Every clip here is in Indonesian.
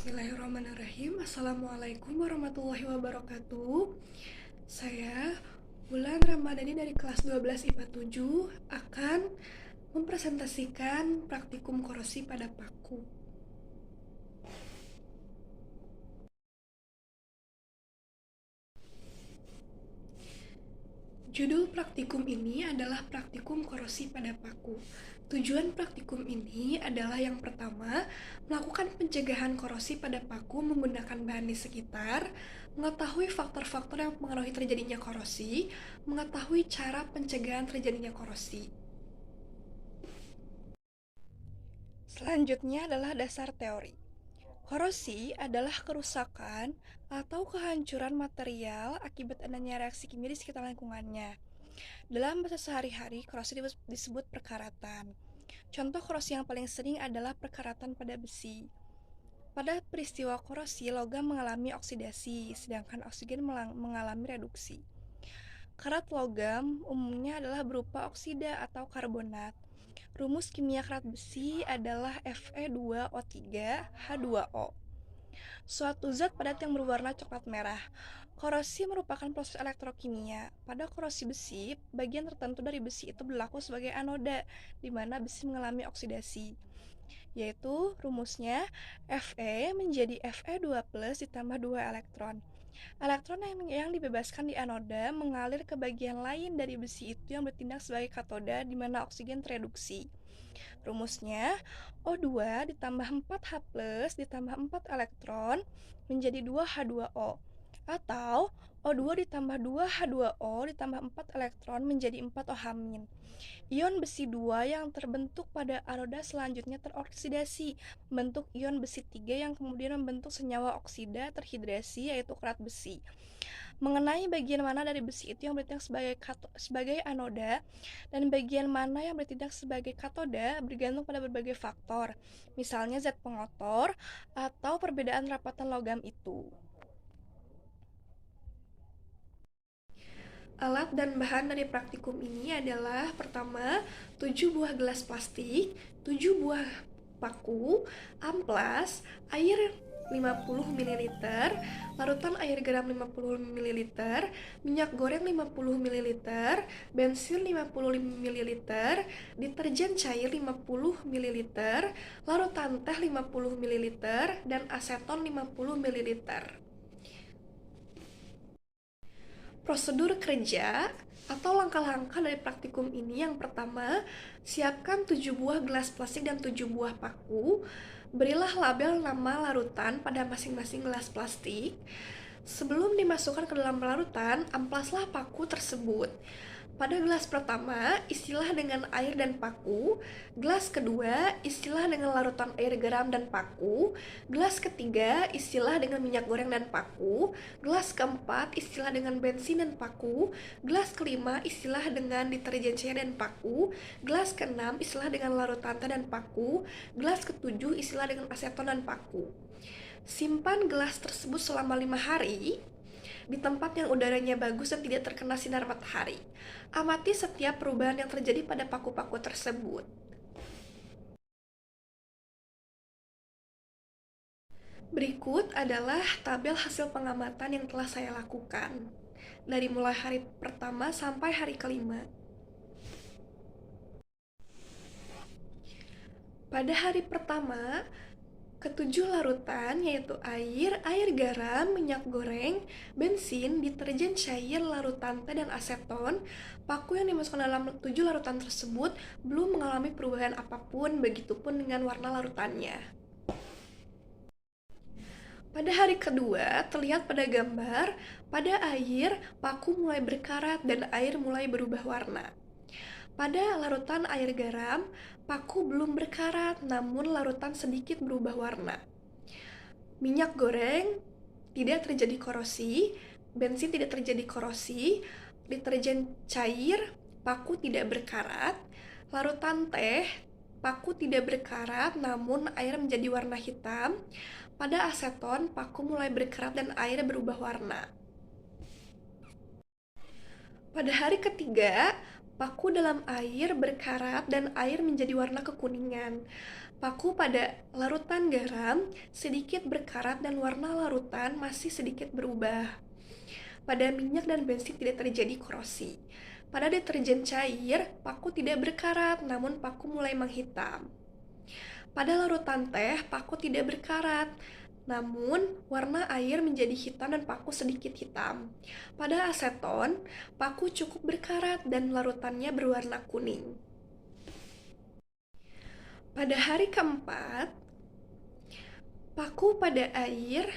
Bismillahirrahmanirrahim. Assalamualaikum warahmatullahi wabarakatuh. Saya Wulan Ramadhani dari kelas 12 IPA 7 akan mempresentasikan praktikum korosi pada paku. Judul praktikum ini adalah praktikum korosi pada paku. Tujuan praktikum ini adalah yang pertama, melakukan pencegahan korosi pada paku menggunakan bahan di sekitar, mengetahui faktor-faktor yang mempengaruhi terjadinya korosi, mengetahui cara pencegahan terjadinya korosi. Selanjutnya adalah dasar teori. Korosi adalah kerusakan atau kehancuran material akibat adanya reaksi kimia di sekitar lingkungannya. Dalam bahasa sehari-hari, korosi disebut perkaratan. Contoh korosi yang paling sering adalah perkaratan pada besi. Pada peristiwa korosi, logam mengalami oksidasi, sedangkan oksigen mengalami reduksi. Karat logam umumnya adalah berupa oksida atau karbonat. Rumus kimia karat besi adalah Fe2O3H2O. Suatu zat padat yang berwarna coklat merah. Korosi merupakan proses elektrokimia. Pada korosi besi, bagian tertentu dari besi itu berlaku sebagai anoda, di mana besi mengalami oksidasi. Yaitu rumusnya Fe menjadi Fe2+ ditambah 2 elektron. Elektron yang dibebaskan di anoda mengalir ke bagian lain dari besi itu yang bertindak sebagai katoda, di mana oksigen tereduksi. Rumusnya O2 ditambah 4H+ ditambah 4 elektron menjadi 2H2O, atau O2 ditambah 2H2O ditambah 4 elektron menjadi 4OH-. Ion besi 2 yang terbentuk pada anoda selanjutnya teroksidasi, membentuk ion besi 3 yang kemudian membentuk senyawa oksida terhidrasi yaitu karat besi. Mengenai bagian mana dari besi itu yang bertindak sebagai anoda dan bagian mana yang bertindak sebagai katoda bergantung pada berbagai faktor, misalnya zat pengotor atau perbedaan rapatan logam itu. Alat dan bahan dari praktikum ini adalah pertama, 7 buah gelas plastik, 7 buah paku, amplas, air 50 ml, larutan air garam 50 ml, minyak goreng 50 ml, bensin 50 ml, deterjen cair 50 ml, larutan teh 50 ml, dan aseton 50 ml. Prosedur kerja atau langkah-langkah dari praktikum ini yang pertama, siapkan 7 buah gelas plastik dan 7 buah paku. Berilah label nama larutan pada masing-masing gelas plastik. Sebelum dimasukkan ke dalam larutan, amplaslah paku tersebut. Pada gelas pertama, isilah dengan air dan paku. Gelas kedua, isilah dengan larutan air garam dan paku. Gelas ketiga, isilah dengan minyak goreng dan paku. Gelas keempat, isilah dengan bensin dan paku. Gelas kelima, isilah dengan deterjen cair dan paku. Gelas keenam, isilah dengan larutan teh dan paku. Gelas ketujuh, isilah dengan aseton dan paku. Simpan gelas tersebut selama 5 hari di tempat yang udaranya bagus dan tidak terkena sinar matahari. Amati setiap perubahan yang terjadi pada paku-paku tersebut. Berikut adalah tabel hasil pengamatan yang telah saya lakukan dari mulai hari pertama sampai hari kelima. Pada hari pertama, ketujuh larutan yaitu air, air garam, minyak goreng, bensin, deterjen cair, larutan teh, dan aseton. Paku yang dimasukkan dalam 7 larutan tersebut belum mengalami perubahan apapun, begitupun dengan warna larutannya. Pada hari kedua, terlihat pada gambar, pada air, paku mulai berkarat dan air mulai berubah warna. Pada larutan air garam, paku belum berkarat, namun larutan sedikit berubah warna. Minyak goreng tidak terjadi korosi, bensin tidak terjadi korosi, deterjen cair, paku tidak berkarat, larutan teh, paku tidak berkarat, namun air menjadi warna hitam. Pada aseton, paku mulai berkarat dan air berubah warna. Pada hari ketiga, Paku dalam air berkarat dan air menjadi warna kekuningan. Paku pada larutan garam sedikit berkarat dan warna larutan masih sedikit berubah. Pada minyak dan bensin tidak terjadi korosi. Pada deterjen cair, paku tidak berkarat, namun paku mulai menghitam. Pada larutan teh, paku tidak berkarat, namun warna air menjadi hitam dan paku sedikit hitam. Pada aseton, paku cukup berkarat dan larutannya berwarna kuning. Pada hari keempat, paku pada air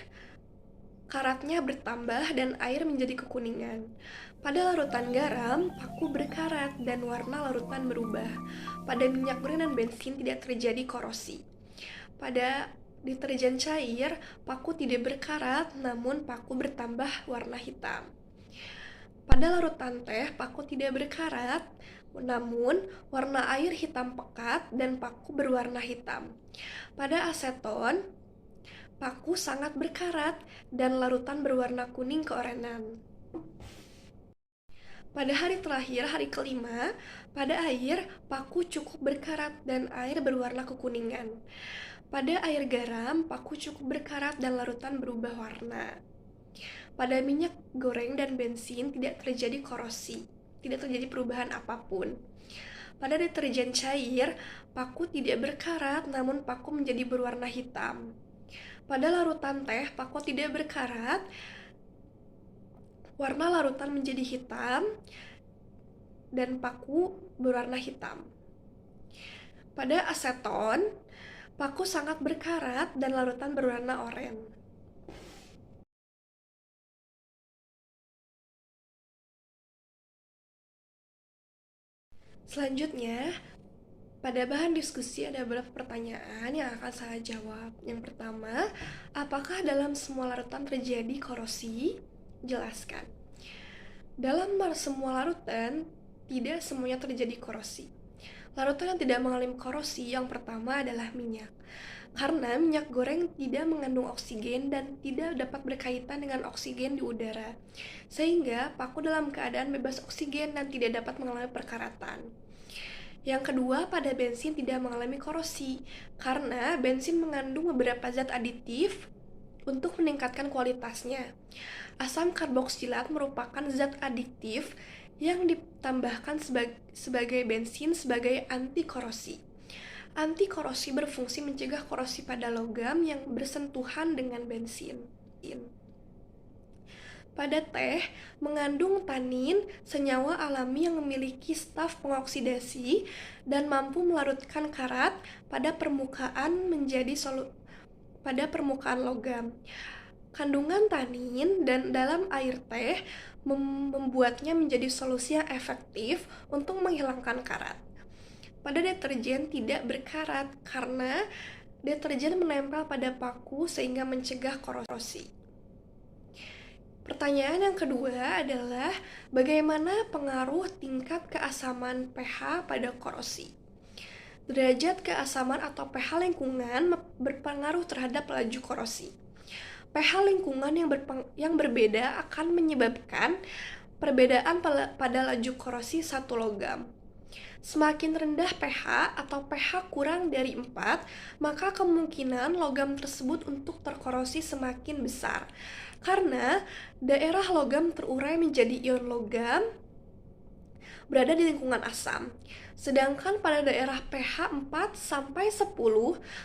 karatnya bertambah dan air menjadi kekuningan. Pada larutan garam, paku berkarat dan warna larutan berubah. Pada minyak goreng dan bensin tidak terjadi korosi. Pada deterjen cair, paku tidak berkarat, namun paku bertambah warna hitam. Pada larutan teh, paku tidak berkarat, namun warna air hitam pekat dan paku berwarna hitam. Pada aseton, paku sangat berkarat dan larutan berwarna kuning keorenan. Pada hari terakhir, hari kelima, pada air, paku cukup berkarat dan air berwarna kekuningan. Pada air garam, paku cukup berkarat dan larutan berubah warna. Pada minyak goreng dan bensin tidak terjadi korosi, tidak terjadi perubahan apapun. Pada deterjen cair, paku tidak berkarat namun paku menjadi berwarna hitam. Pada larutan teh, paku tidak berkarat, warna larutan menjadi hitam, dan paku berwarna hitam. Pada aseton, paku sangat berkarat dan larutan berwarna oranye. Selanjutnya, pada bahan diskusi ada beberapa pertanyaan yang akan saya jawab. Yang pertama, apakah dalam semua larutan terjadi korosi? Jelaskan. Dalam semua larutan, tidak semuanya terjadi korosi. Larutan yang tidak mengalami korosi yang pertama adalah minyak. Karena minyak goreng tidak mengandung oksigen dan tidak dapat berkaitan dengan oksigen di udara, sehingga paku dalam keadaan bebas oksigen dan tidak dapat mengalami perkaratan. Yang kedua, pada bensin tidak mengalami korosi, karena bensin mengandung beberapa zat aditif untuk meningkatkan kualitasnya. Asam karboksilat merupakan zat aditif yang ditambahkan sebagai bensin sebagai anti korosi. Anti korosi berfungsi mencegah korosi pada logam yang bersentuhan dengan bensin. Pada teh, mengandung tanin, senyawa alami yang memiliki staf pengoksidasi dan mampu melarutkan karat pada permukaan pada permukaan logam. Kandungan tanin dan dalam air teh membuatnya menjadi solusi yang efektif untuk menghilangkan karat. Pada deterjen tidak berkarat karena deterjen menempel pada paku sehingga mencegah korosi. Pertanyaan yang kedua adalah bagaimana pengaruh tingkat keasaman pH pada korosi? Derajat keasaman atau pH lingkungan berpengaruh terhadap laju korosi. pH lingkungan yang berbeda akan menyebabkan perbedaan pada laju korosi satu logam. Semakin rendah pH atau pH kurang dari 4, maka kemungkinan logam tersebut untuk terkorosi semakin besar. Karena daerah logam terurai menjadi ion logam berada di lingkungan asam. Sedangkan pada daerah pH 4 sampai 10,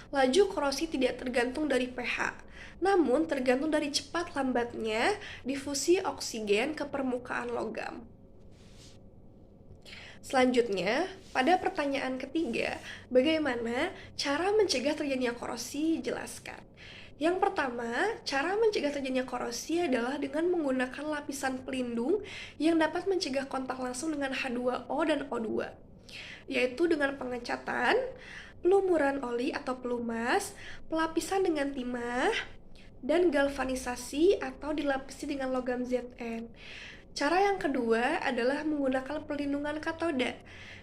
laju korosi tidak tergantung dari pH, namun tergantung dari cepat lambatnya difusi oksigen ke permukaan logam. Selanjutnya, pada pertanyaan ketiga, bagaimana cara mencegah terjadinya korosi? Jelaskan. Yang pertama, cara mencegah terjadinya korosi adalah dengan menggunakan lapisan pelindung yang dapat mencegah kontak langsung dengan H2O dan O2, yaitu dengan pengecatan, pelumuran oli atau pelumas, pelapisan dengan timah, dan galvanisasi atau dilapisi dengan logam Zn. Cara yang kedua adalah menggunakan pelindungan katoda,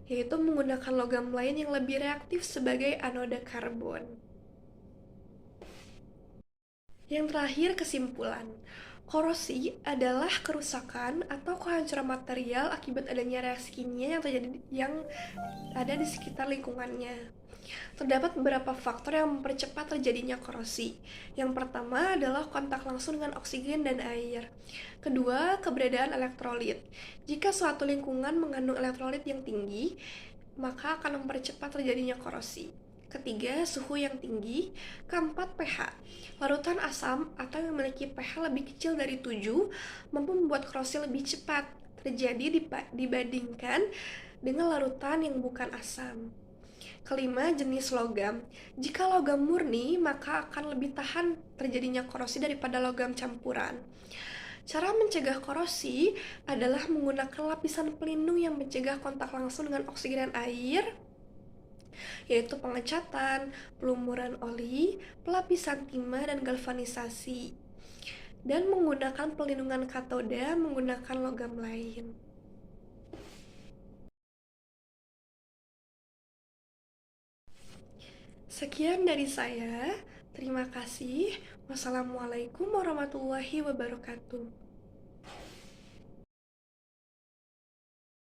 yaitu menggunakan logam lain yang lebih reaktif sebagai anoda karbon. Yang terakhir, kesimpulan. Korosi adalah kerusakan atau kehancuran material akibat adanya reaksi kimia yang ada di sekitar lingkungannya. Terdapat beberapa faktor yang mempercepat terjadinya korosi. Yang pertama adalah kontak langsung dengan oksigen dan air. Kedua, keberadaan elektrolit. Jika suatu lingkungan mengandung elektrolit yang tinggi, maka akan mempercepat terjadinya korosi. Ketiga, suhu yang tinggi. Keempat, pH. Larutan asam atau yang memiliki pH lebih kecil dari 7 mampu membuat korosi lebih cepat terjadi dibandingkan dengan larutan yang bukan asam. Kelima, jenis logam. Jika logam murni, maka akan lebih tahan terjadinya korosi daripada logam campuran. Cara mencegah korosi adalah menggunakan lapisan pelindung yang mencegah kontak langsung dengan oksigen dan air, yaitu pengecatan, pelumuran oli, pelapisan timah, dan galvanisasi. Dan menggunakan pelindungan katoda menggunakan logam lain. Sekian dari saya. Terima kasih. Wassalamualaikum warahmatullahi wabarakatuh.